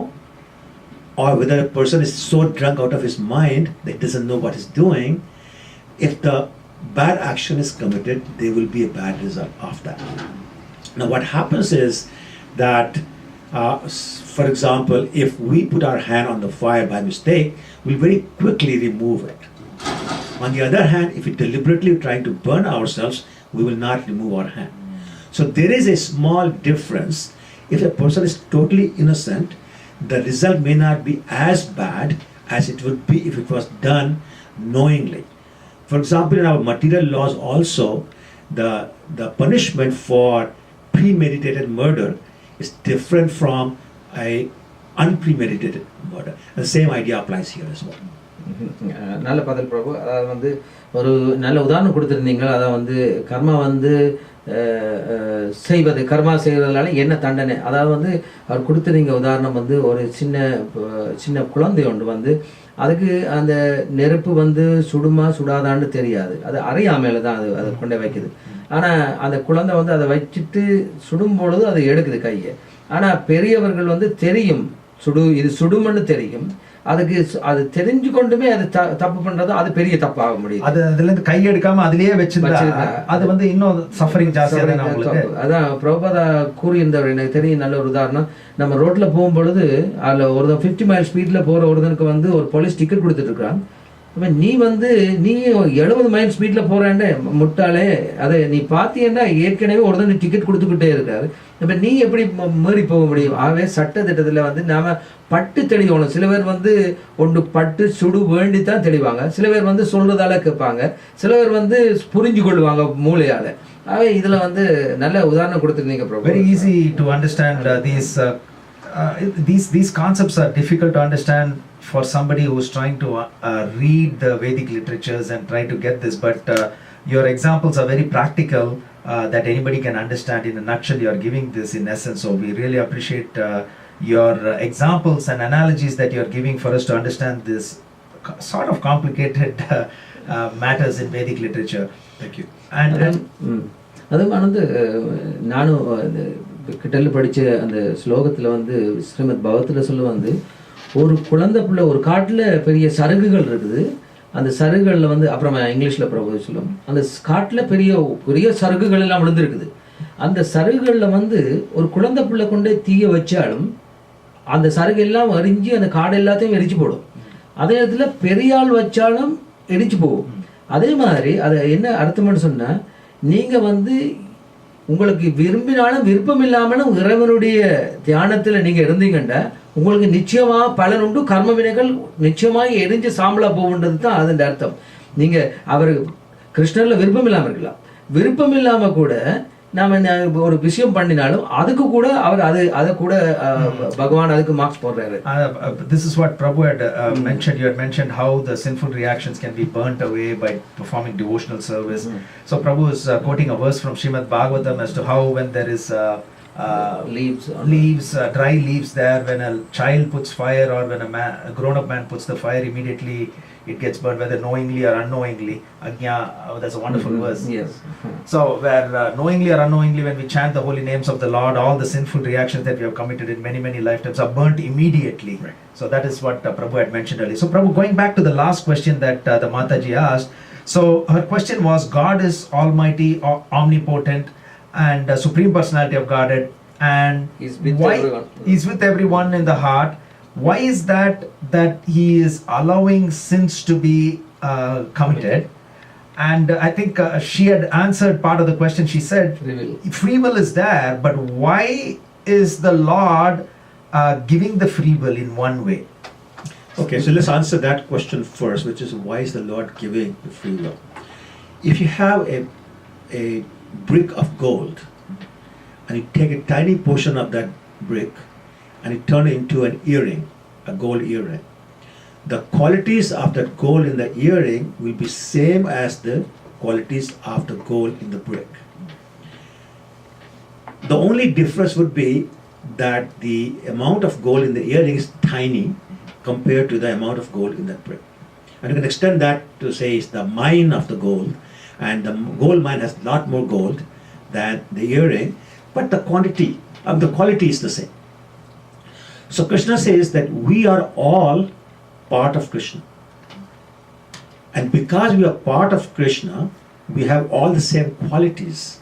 S2: or whether a person is so drunk out of his mind that he doesn't know what he's doing, if the bad action is committed, there will be a bad result of that. Now what happens is that for example, if we put our hand on the fire by mistake, we'll very quickly remove it. On the other hand, if we deliberately trying to burn ourselves, we will not remove our hand. So there is a small difference. If a person is totally innocent, the result may not be as bad as it would be if it was done knowingly. For example, in our material laws also, the punishment for premeditated murder is different from a unpremeditated murder. And the same idea applies here as well.
S1: நல்ல பதில் பிரபு. அதாவது வந்து ஒரு நல்ல உதாரணம் கொடுத்துருந்தீங்க. அதாவது வந்து கர்மா வந்து செய்வது, கர்மா செய்வதனால என்ன தண்டனை, அதாவது வந்து அவர் கொடுத்துருங்க உதாரணம் வந்து ஒரு சின்ன குழந்தை ஒன்று வந்து அதுக்கு அந்த நெருப்பு வந்து சுடுமா சுடாதான்னு தெரியாது, அது அறியாமையில தான் அதை கொண்டே வைக்குது. ஆனால் அந்த குழந்தை வந்து அதை வச்சுட்டு சுடும் பொழுது அதை எடுக்குது கையை. ஆனால் பெரியவர்கள் வந்து தெரியும் இது சுடுமன்னு தெரியும், அதுக்கு அது தெரிஞ்சு கொண்டுமே அது தப்பு பண்றது அது பெரிய தப்பாக முடியும்.
S3: அதுல இருந்து கை எடுக்காம அதுலயே வச்சிருந்தா அது வந்து இன்னும் சஃபரிங் ஜாஸ்தியா தான் உங்களுக்கு.
S1: அதான் பிரபுபாதா கூறியிருந்தவர் எனக்கு தெரியும். நல்ல ஒரு உதாரணம், நம்ம ரோட்ல போகும்பொழுது அதுல ஒரு 50 மைல் ஸ்பீட்ல போற ஒருத்தனுக்கு வந்து ஒரு போலீஸ் டிக்கெட் கொடுத்துட்டு இருக்கான். நீ 70 மைல் ஸ்பீட்ல போறேன்டே முட்டாளே, அதை நீ பாத்தீங்கன்னா ஏற்கனவே ஒருத்தன் டிக்கெட் கொடுத்துக்கிட்டே இருக்காரு. இப்ப நீ எப்படி மீறி போக முடியும்? ஆகவே சட்ட திட்டத்துல வந்து நாம பட்டு தெளிவணும். சில பேர் வந்து ஒன்று பட்டு சுடு வேண்டித்தான் தெளிவாங்க, சில பேர் வந்து சொல்றதால கேட்பாங்க, சில பேர் வந்து புரிஞ்சு கொள்வாங்க மூளையால. ஆகவே இதுல வந்து நல்ல உதாரணம் கொடுத்துருந்தீங்க.
S3: Very easy to understand. These concepts are difficult to understand for somebody who is trying to read the Vedic literatures and try to get this, but your examples are very practical that anybody can understand. In a nutshell, you are giving this in essence, so we really appreciate your examples and analogies that you are giving for us to understand this sort of complicated matters in Vedic literature.
S2: Thank you.
S3: And
S1: அதுவும் வந்து நானும் கிட்டல படிச்ச அந்த ஸ்லோகத்துல வந்து ஸ்ரீமத் பகவத்ல சொல்ல வந்து ஒரு குழந்தை பிள்ளை ஒரு காட்டுல பெரிய சருகுகள் இருக்குது, அந்த சருகுகளில் வந்து அப்புறமா இங்கிலீஷ்ல பிரபு சொல்லும், அந்த காட்டுல பெரிய பெரிய சருகுகள் எல்லாம் விழுந்துருக்குது. அந்த சருகுகளில் வந்து ஒரு குழந்தை பிள்ளை கொண்டு தீய வச்சாலும் அந்த சருகு எல்லாம் எரிஞ்சு அந்த காடு எல்லாத்தையும் எரிச்சு போடும். அதே இடத்துல பெரியாள் வச்சாலும் எரிச்சு போகும். அதே மாதிரி அதை என்ன அர்த்தம்னு சொன்னால், நீங்கள் வந்து உங்களுக்கு விரும்பினாலும் விருப்பம் இல்லாமலும் இறைவனுடைய தியானத்தில் நீங்கள் இருந்தீங்கன்னா உங்களுக்கு நிச்சயமாக பலன் உண்டு. கர்ம வினைகள் நிச்சயமாக எரிஞ்சு சாம்பலா போகுன்றது தான் அதன் அர்த்தம். நீங்கள் அவர் கிருஷ்ணரில் விருப்பம் இல்லாமல் இருக்கலாம், விருப்பம் இல்லாமல் கூட நாம் ஒரு விஷயம் பண்ணினாலும் அதுக்கு கூட அவர் அதை கூட பகவான் அதுக்கு மார்க்ஸ் போடுறாரு.
S3: This is what Prabhu had mentioned. You had mentioned how the sinful reactions can be burnt away by performing devotional service. So Prabhu is quoting a verse from Srimad Bhagavatam as to how when there is dry leaves there, when a child puts fire or when a grown-up man puts the fire, immediately it gets burned, whether knowingly or unknowingly. Agnya, that's a wonderful verse.
S1: Yes.
S3: So where knowingly or unknowingly, when we chant the holy names of the Lord, all the sinful reactions that we have committed in many lifetimes are burnt immediately. Right. So that is what Prabhu had mentioned earlier. So Prabhu, going back to the last question that the Mataji asked, so her question was, God is almighty, omnipotent, and Supreme Personality of Godhead, and
S1: He's with everyone.
S3: He's with everyone in the heart. Why is that he is allowing sins to be committed? And I think she had answered part of the question. She said free will is there, but why is the Lord giving the free will in one way?
S2: Okay, so let's answer that question first, which is why is the Lord giving the free will? If you have a brick of gold and you take a tiny portion of that brick and you turn it into an earring, a gold earring, the qualities of that gold in the earring will be same as the qualities of the gold in the brick. The only difference would be that the amount of gold in the earring is tiny compared to the amount of gold in that brick. And you can extend that to say it's the mine of the gold, and the gold mine has a lot more gold than the earring, but the quantity of the quality is the same. So Krishna says that we are all part of Krishna. And because we are part of Krishna, we have all the same qualities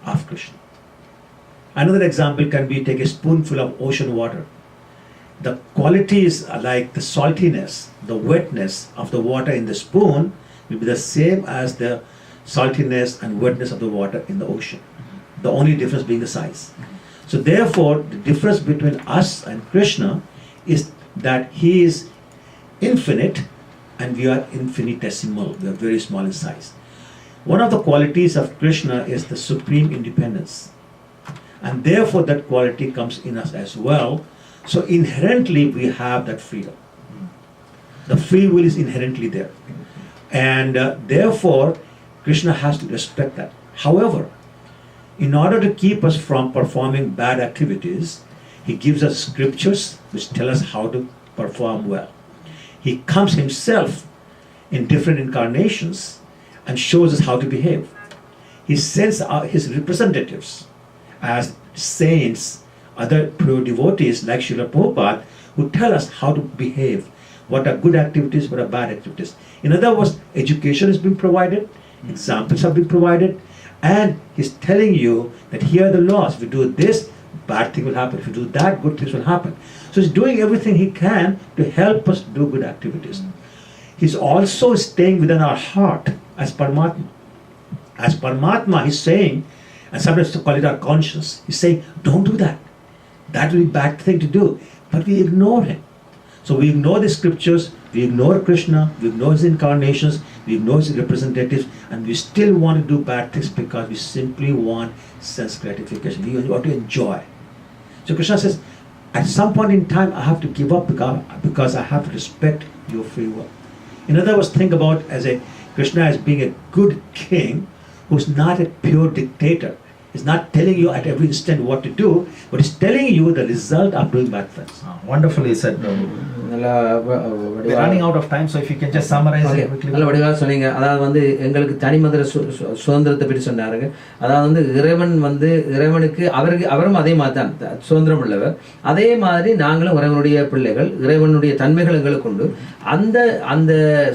S2: of Krishna. Another example can be, take a spoonful of ocean water. The qualities are like the saltiness, the wetness of the water in the spoon will be the same as the saltiness and wetness of the water in the ocean. The only difference being the size. So therefore, the difference between us and Krishna is that he is infinite and we are infinitesimal. We are very small in size. One of the qualities of Krishna is the supreme independence. And therefore that quality comes in us as well. So inherently we have that freedom. The free will is inherently there. And therefore Krishna has to respect that. However, in order to keep us from performing bad activities, he gives us scriptures which tell us how to perform well. He comes himself in different incarnations and shows us how to behave. He sends out his representatives as saints, other pure devotees like Srila Prabhupada, who tell us how to behave, what are good activities, what are bad activities. In other words, education has been provided, examples have been provided, and he's telling you that here are the laws. If you do this, bad thing will happen. If you do that, good things will happen. So he's doing everything he can to help us do good activities. He's also staying within our heart as Paramatma. As Paramatma, he's saying, and sometimes to call it our conscience, he's saying, don't do that. That will be a bad thing to do. But we ignore him. So we ignore the scriptures, we ignore Krishna, we ignore his incarnations, we ignore his representatives, and we still want to do bad things because we simply want sense gratification. We want to enjoy. So Krishna says, at some point in time I have to give up because I have to respect your free will. In other words, think about Krishna as being a good king who's not a pure dictator. He's not telling you at every instant what to do, but he's telling you the result of doing bad things.
S3: Wonderfully said, Prabhu. We're running out of time, so if you can just summarize it quickly.
S1: நல்ல வடிவாக சொன்னீங்க. அதாவது வந்து எங்களுக்கு தனிமந்திர சுதந்திரத்தை பற்றி சொன்னாருங்க. அதாவது வந்து இறைவனுக்கு அவரும் அதே மாதிரி தான் சுதந்திரம் உள்ளவர். அதே மாதிரி நாங்களும் இறைவனுடைய பிள்ளைகள், இறைவனுடைய தன்மைகள் எங்களுக்கு உண்டு. அந்த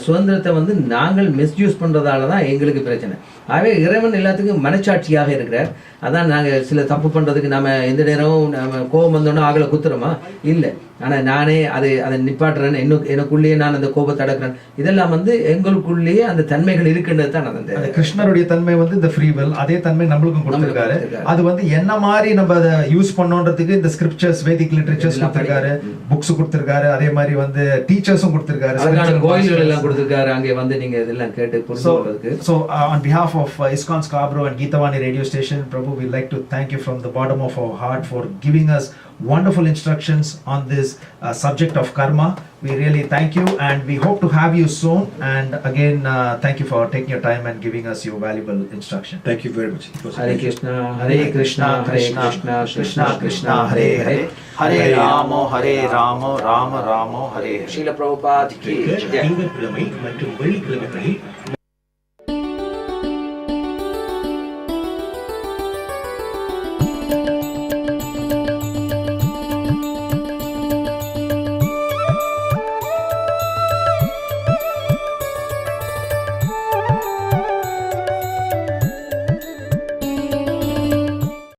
S1: சுதந்திரத்தை வந்து நாங்கள் மிஸ்யூஸ் பண்ணுறதால தான் எங்களுக்கு பிரச்சனை. ஆகவே இறைவன் எல்லாத்துக்கும் மனச்சாட்சியாக இருக்கிறார். அதான் நாங்கள் சில தப்பு பண்ணுறதுக்கு நம்ம எந்த நேரமும் நம்ம கோபம் வந்தோன்னா ஆகலை குத்துறோமா? இல்லை. ஆனால் நானே அதை நிப்பாட்டுறேன், எனக்குள்ளேயே நான் அந்த கோபத்தை அடக்குறேன். இதெல்லாம் எங்களுக்குள்ளேயே அந்த தன்மைகள் இருக்கின்றது தான்.
S3: அந்த கிருஷ்ணருடைய தன்மை இந்த ஃப்ரீ வில், அதே தன்மை நம்மளுக்கும் கொடுத்திருக்காரு. அது என்ன மாதிரி நம்ம அதை யூஸ் பண்ணோன்றதுக்கு இந்த ஸ்கிரிப்சர்ஸ், வேதிக் லிட்டரேச்சர்ஸ் கொடுத்திருக்காரு, புக்ஸ் கொடுத்திருக்காரு, அதே மாதிரி டீச்சர்ஸும் கொடுத்திருக்காரு,
S1: அதுக்கான கோயில்கள் எல்லாம் கொடுத்திருக்காரு. அங்கே நீங்க இதெல்லாம் கேட்டு புரிஞ்சுக்கிறதுக்கு.
S3: So on behalf of ISKCON Scarborough and Geetavani radio station, Prabhu, we'd like to thank you from the bottom of our heart for giving us wonderful instructions on this subject of karma. We really thank you, and we hope to have you soon. And again, thank you for taking your time and giving us your valuable instruction.
S2: Thank you very much.
S1: Hare Krishna, Hare Krishna, Krishna Krishna, Krishna Krishna, Hare Hare,
S3: Hare Ramo, Hare Ramo, Rama Ramo, Hare Hare.
S1: Srila Prabhupada ki jai.
S2: திங்கட்கிழமை மற்றும் வெள்ளிக்கிழமைகளில்